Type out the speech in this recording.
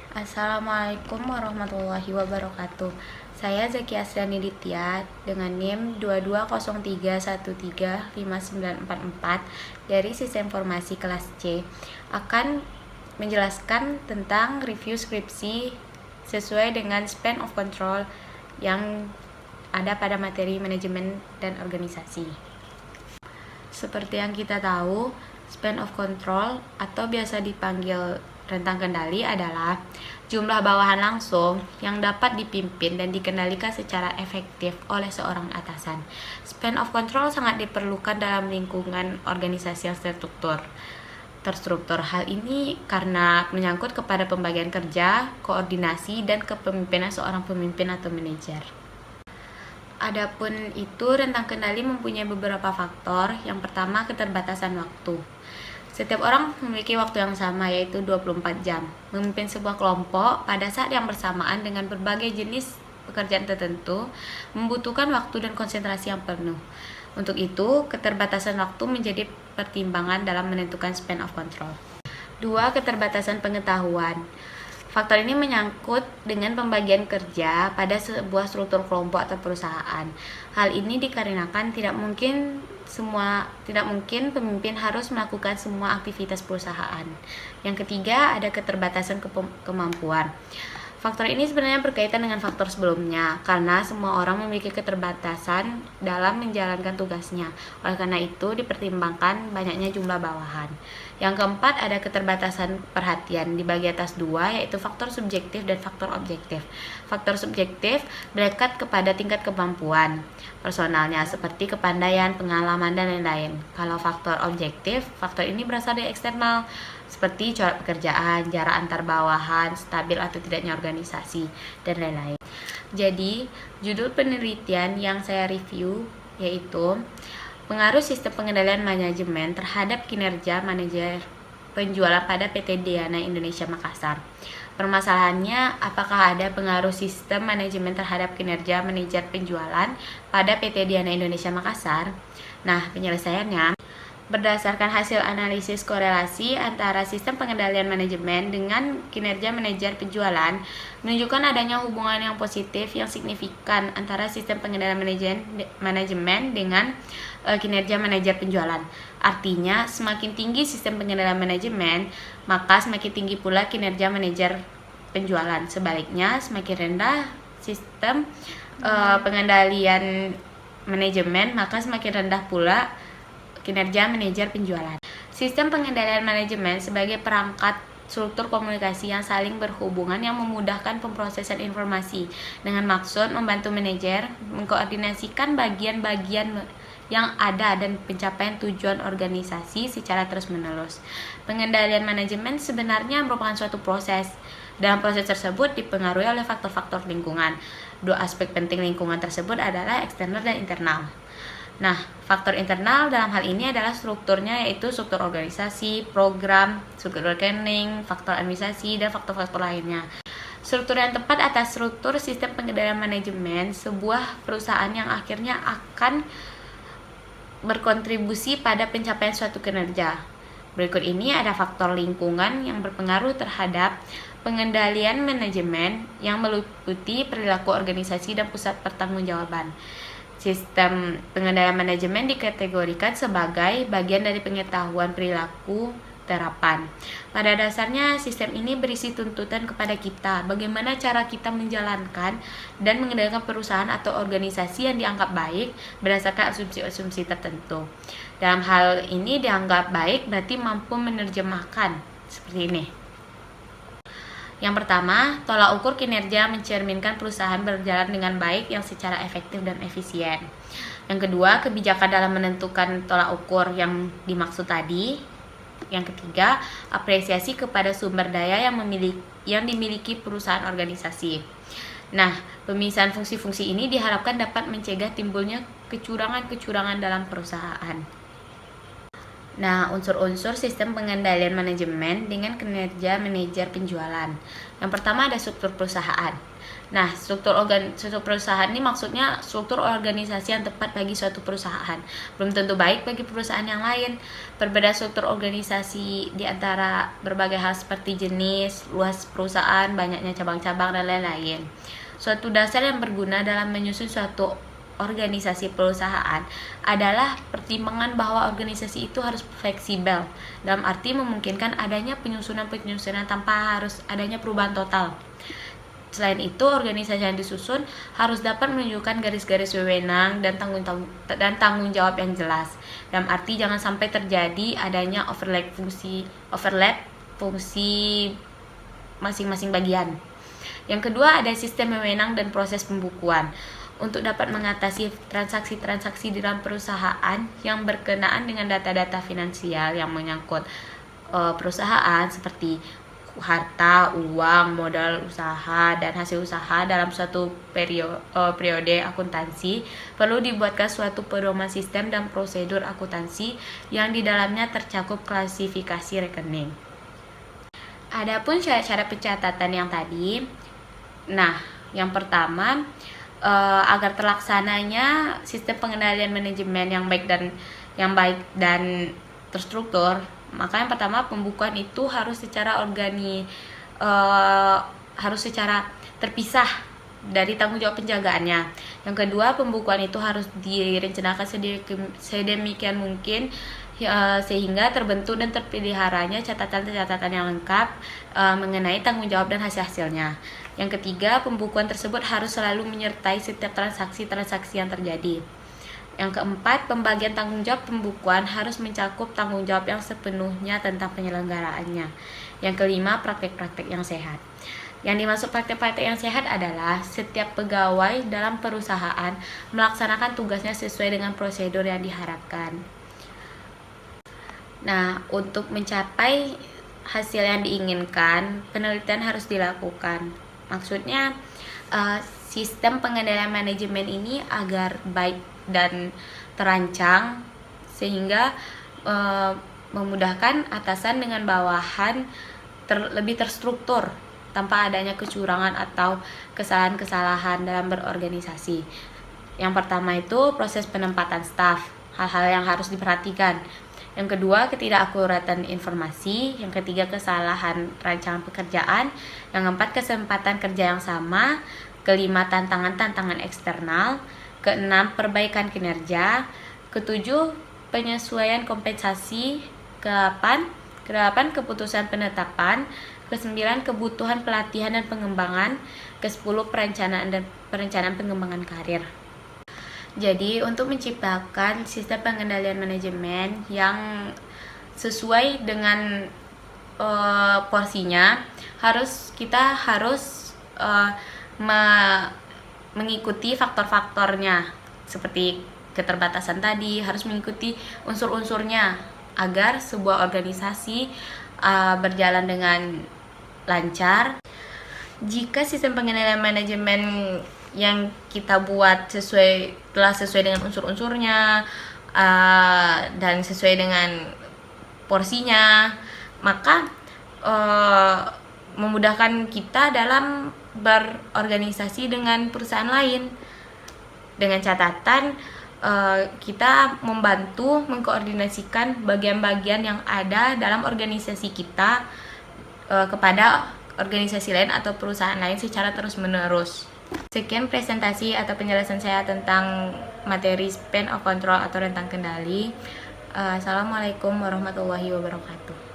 Assalamualaikum warahmatullahi wabarakatuh. Saya Zaki Asriani Ditya dengan NIM 2203135944 dari Sistem Informasi kelas C akan menjelaskan tentang review skripsi sesuai dengan span of control yang ada pada materi manajemen dan organisasi. Seperti yang kita tahu, span of control atau biasa dipanggil rentang kendali adalah jumlah bawahan langsung yang dapat dipimpin dan dikendalikan secara efektif oleh seorang atasan. Span of control sangat diperlukan dalam lingkungan organisasi yang terstruktur. Hal ini karena menyangkut kepada pembagian kerja, koordinasi, dan kepemimpinan seorang pemimpin atau manajer. Adapun itu, rentang kendali mempunyai beberapa faktor. Yang pertama, keterbatasan waktu. Setiap orang memiliki waktu yang sama, yaitu 24 jam. Memimpin sebuah kelompok pada saat yang bersamaan dengan berbagai jenis pekerjaan tertentu membutuhkan waktu dan konsentrasi yang penuh. Untuk itu, keterbatasan waktu menjadi pertimbangan dalam menentukan span of control. 2. Keterbatasan pengetahuan. Faktor ini menyangkut dengan pembagian kerja pada sebuah struktur kelompok atau perusahaan. Hal ini dikarenakan tidak mungkin pemimpin harus melakukan semua aktivitas perusahaan. Yang ketiga, ada keterbatasan kemampuan. Faktor ini sebenarnya berkaitan dengan faktor sebelumnya, karena semua orang memiliki keterbatasan dalam menjalankan tugasnya. Oleh karena itu, dipertimbangkan banyaknya jumlah bawahan. Yang keempat, ada keterbatasan perhatian dibagi atas dua, yaitu faktor subjektif dan faktor objektif. Faktor subjektif melekat kepada tingkat kemampuan personalnya, seperti kepandaian, pengalaman, dan lain-lain. Kalau faktor objektif, faktor ini berasal dari eksternal, seperti corak pekerjaan, jarak antar bawahan, stabil atau tidaknya organisasi, dan lain-lain. Jadi, judul penelitian yang saya review yaitu pengaruh sistem pengendalian manajemen terhadap kinerja manajer penjualan pada PT Diana Indonesia Makassar. Permasalahannya, apakah ada pengaruh sistem manajemen terhadap kinerja manajer penjualan pada PT Diana Indonesia Makassar? Nah, penyelesaiannya berdasarkan hasil analisis korelasi antara sistem pengendalian manajemen dengan kinerja manajer penjualan, menunjukkan adanya hubungan yang positif yang signifikan antara sistem pengendalian manajemen dengan kinerja manajer penjualan. Artinya, semakin tinggi sistem pengendalian manajemen, maka semakin tinggi pula kinerja manajer penjualan. Sebaliknya, semakin rendah sistem pengendalian manajemen, maka semakin rendah pula kinerja manajer penjualan. Sistem pengendalian manajemen sebagai perangkat struktur komunikasi yang saling berhubungan yang memudahkan pemrosesan informasi dengan maksud membantu manajer mengkoordinasikan bagian-bagian yang ada dan pencapaian tujuan organisasi secara terus-menerus. Pengendalian manajemen sebenarnya merupakan suatu proses. Dalam proses tersebut dipengaruhi oleh faktor-faktor lingkungan. Dua aspek penting lingkungan tersebut adalah eksternal dan internal. Nah, faktor internal dalam hal ini adalah strukturnya, yaitu struktur organisasi, program, struktur rekening, faktor administrasi, dan faktor-faktor lainnya. Struktur yang tepat atas struktur sistem pengendalian manajemen sebuah perusahaan yang akhirnya akan berkontribusi pada pencapaian suatu kinerja. Berikut ini ada faktor lingkungan yang berpengaruh terhadap pengendalian manajemen yang meliputi perilaku organisasi dan pusat pertanggungjawaban. Sistem pengendalian manajemen dikategorikan sebagai bagian dari pengetahuan perilaku terapan. Pada dasarnya, sistem ini berisi tuntutan kepada kita bagaimana cara kita menjalankan dan mengendalikan perusahaan atau organisasi yang dianggap baik berdasarkan asumsi-asumsi tertentu. Dalam hal ini dianggap baik berarti mampu menerjemahkan seperti ini. Yang pertama, tolak ukur kinerja mencerminkan perusahaan berjalan dengan baik yang secara efektif dan efisien. Yang kedua, kebijakan dalam menentukan tolak ukur yang dimaksud tadi. Yang ketiga, apresiasi kepada sumber daya yang dimiliki perusahaan organisasi. Nah, pemisahan fungsi-fungsi ini diharapkan dapat mencegah timbulnya kecurangan-kecurangan dalam perusahaan. Nah, unsur-unsur sistem pengendalian manajemen dengan kinerja manajer penjualan. Yang pertama ada struktur perusahaan. Nah, struktur perusahaan ini maksudnya struktur organisasi yang tepat bagi suatu perusahaan. Belum tentu baik bagi perusahaan yang lain. Perbedaan struktur organisasi di antara berbagai hal seperti jenis, luas perusahaan, banyaknya cabang-cabang, dan lain-lain. Suatu dasar yang berguna dalam menyusun suatu organisasi perusahaan adalah pertimbangan bahwa organisasi itu harus fleksibel, dalam arti memungkinkan adanya penyusunan-penyusunan tanpa harus adanya perubahan total. Selain itu, organisasi yang disusun harus dapat menunjukkan garis-garis wewenang dan tanggung jawab yang jelas. Dalam arti jangan sampai terjadi adanya overlap fungsi masing-masing bagian. Yang kedua ada sistem wewenang dan proses pembukuan. Untuk dapat mengatasi transaksi-transaksi di dalam perusahaan yang berkenaan dengan data-data finansial yang menyangkut perusahaan seperti harta, uang, modal usaha, dan hasil usaha dalam suatu periode akuntansi, perlu dibuatkan suatu pedoman sistem dan prosedur akuntansi yang di dalamnya tercakup klasifikasi rekening. Adapun syarat-syarat pencatatan yang tadi, nah, yang pertama, agar terlaksananya sistem pengendalian manajemen yang baik dan terstruktur, maka yang pertama pembukuan itu harus secara terpisah dari tanggung jawab penjagaannya. Yang kedua, pembukuan itu harus direncanakan sedemikian mungkin sehingga terbentuk dan terpeliharanya catatan-catatan yang lengkap mengenai tanggung jawab dan hasil-hasilnya. Yang ketiga, pembukuan tersebut harus selalu menyertai setiap transaksi-transaksi yang terjadi. Yang keempat, pembagian tanggung jawab pembukuan harus mencakup tanggung jawab yang sepenuhnya tentang penyelenggaraannya. Yang kelima, praktek-praktek yang sehat. Yang dimaksud praktek-praktek yang sehat adalah setiap pegawai dalam perusahaan melaksanakan tugasnya sesuai dengan prosedur yang diharapkan. Nah, untuk mencapai hasil yang diinginkan, penelitian harus dilakukan. Maksudnya, sistem pengendalian manajemen ini agar baik dan terancang sehingga memudahkan atasan dengan bawahan lebih terstruktur tanpa adanya kecurangan atau kesalahan-kesalahan dalam berorganisasi. Yang pertama itu proses penempatan staf, hal-hal yang harus diperhatikan. Yang kedua, ketidakakuratan informasi. Yang ketiga, kesalahan rancangan pekerjaan. Yang keempat, kesempatan kerja yang sama. Kelima, tantangan-tantangan eksternal. Keenam, perbaikan kinerja. Ketujuh, penyesuaian kompensasi. Kedelapan, keputusan penetapan. Kesembilan, kebutuhan pelatihan dan pengembangan. Kesepuluh, perencanaan pengembangan karir. Jadi, untuk menciptakan sistem pengendalian manajemen yang sesuai dengan porsinya, kita harus mengikuti faktor-faktornya seperti keterbatasan tadi, harus mengikuti unsur-unsurnya agar sebuah organisasi berjalan dengan lancar. Jika sistem pengendalian manajemen yang kita buat telah sesuai dengan unsur-unsurnya dan sesuai dengan porsinya, maka memudahkan kita dalam berorganisasi dengan perusahaan lain. Dengan catatan kita membantu mengkoordinasikan bagian-bagian yang ada dalam organisasi kita kepada organisasi lain atau perusahaan lain secara terus-menerus. Sekian presentasi atau penjelasan saya tentang materi span of control atau rentang kendali. Assalamualaikum warahmatullahi wabarakatuh.